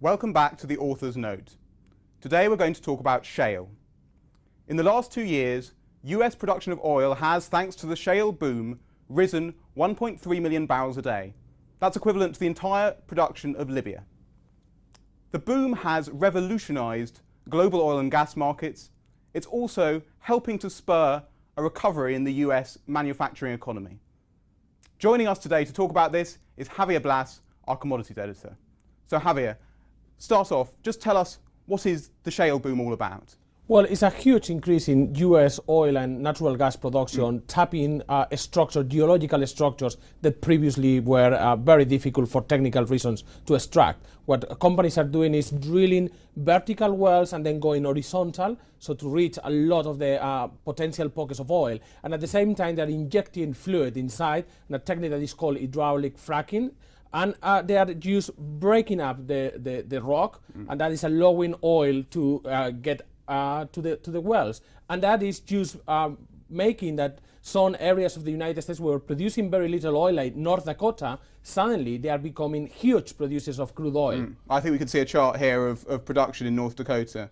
Welcome back to the author's note. Today we're going to talk about shale. In the last 2 years, US production of oil has, thanks to the shale boom, risen 1.3 million barrels a day. That's equivalent to the entire production of Libya. The boom has revolutionized global oil and gas markets. It's also helping to spur a recovery in the US manufacturing economy. Joining us today to talk about this is Javier Blas, our commodities editor. So Javier, start off, just tell us, what is the shale boom all about? Well, it's a huge increase in US oil and natural gas production, tapping geological structures that previously were very difficult for technical reasons to extract. What companies are doing is drilling vertical wells and then going horizontal, so to reach a lot of the potential pockets of oil. And at the same time, they're injecting fluid inside, and a technique that is called hydraulic fracking. And they are just breaking up the rock, and that is allowing oil to get to the wells. And that is just making that some areas of the United States were producing very little oil, like North Dakota, suddenly they are becoming huge producers of crude oil. I think we can see a chart here of production in North Dakota.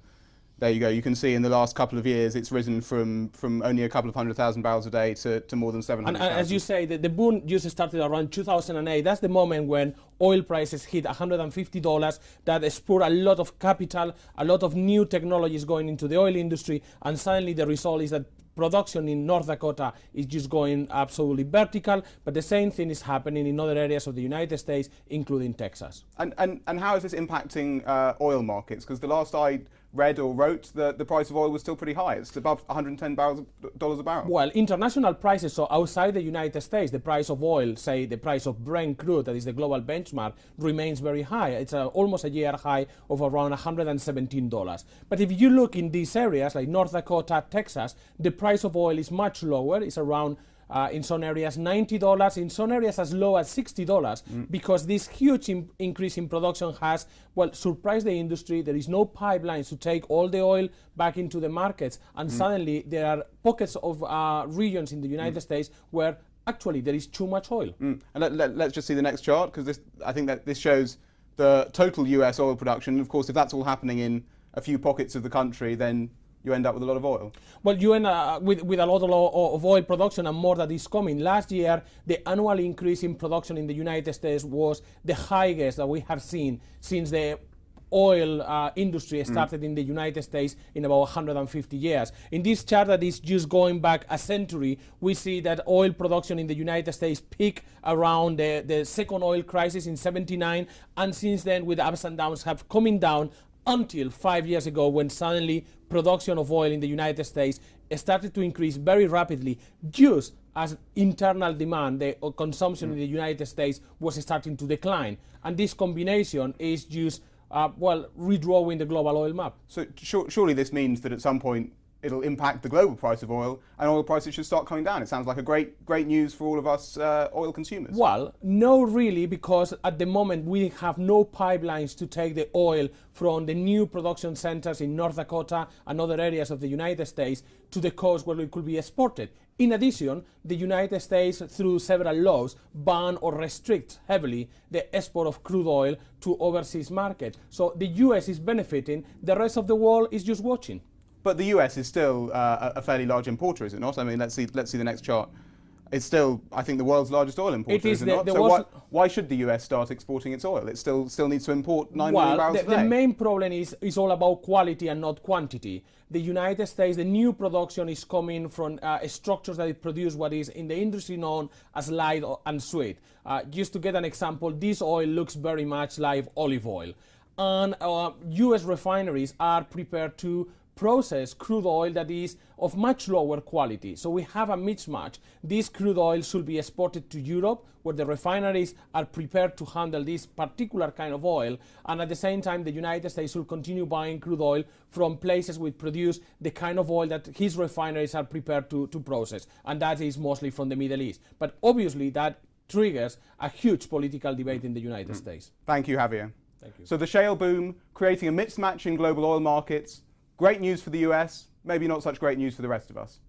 There you go. You can see in the last couple of years it's risen from only a couple of 100,000 barrels a day to more than 700,000. And as you say, the boom just started around 2008. That's the moment when oil prices hit $150. That spurred a lot of capital, a lot of new technologies going into the oil industry, and suddenly the result is that production in North Dakota is just going absolutely vertical, but the same thing is happening in other areas of the United States, including Texas. And how is this impacting oil markets? Because the last I read or wrote, the price of oil was still pretty high. It's above $110 a barrel. Well, international prices, so outside the United States, the price of oil, say the price of Brent crude, that is the global benchmark, remains very high. It's almost a year high of around $117. But if you look in these areas, like North Dakota, Texas, the price of oil is much lower. It's around in some areas $90, in some areas as low as $60, because this huge increase in production has, well, surprised the industry. There is no pipelines to take all the oil back into the markets, and suddenly there are pockets of regions in the United States where actually there is too much oil. And let's just see the next chart, because I think that this shows the total US oil production. Of course, if that's all happening in a few pockets of the country, then you end up with a lot of oil. Well, you end up with a lot of oil production, and more that is coming. Last year, the annual increase in production in the United States was the highest that we have seen since the oil industry started in the United States in about 150 years. In this chart that is just going back a century, we see that oil production in the United States peaked around the second oil crisis in '79, and since then, with ups and downs, have coming down until 5 years ago, when suddenly production of oil in the United States started to increase very rapidly, just as internal demand, the consumption in the United States was starting to decline. And this combination is just, redrawing the global oil map. So surely this means that at some point it'll impact the global price of oil, and oil prices should start coming down. It sounds like a great news for all of us oil consumers. Well, no, really, because at the moment we have no pipelines to take the oil from the new production centers in North Dakota and other areas of the United States to the coast where it could be exported. In addition, the United States, through several laws, ban or restrict heavily the export of crude oil to overseas markets. So the US is benefiting, the rest of the world is just watching. But the US is still a fairly large importer, is it not? I mean, let's see the next chart. It's still, I think, the world's largest oil importer, is it not? So why should the US start exporting its oil? It still needs to import 9 million barrels a day. The main problem is all about quality and not quantity. The United States, the new production is coming from structures that it produce what is in the industry known as light and sweet. Just to get an example, this oil looks very much like olive oil. And US refineries are prepared to process crude oil that is of much lower quality. So we have a mismatch. This crude oil should be exported to Europe, where the refineries are prepared to handle this particular kind of oil, and at the same time the United States will continue buying crude oil from places which produce the kind of oil that his refineries are prepared to process, and that is mostly from the Middle East. But obviously that triggers a huge political debate in the United States. Thank you, Javier. Thank you. So the shale boom, creating a mismatch in global oil markets. Great news for the US, maybe not such great news for the rest of us.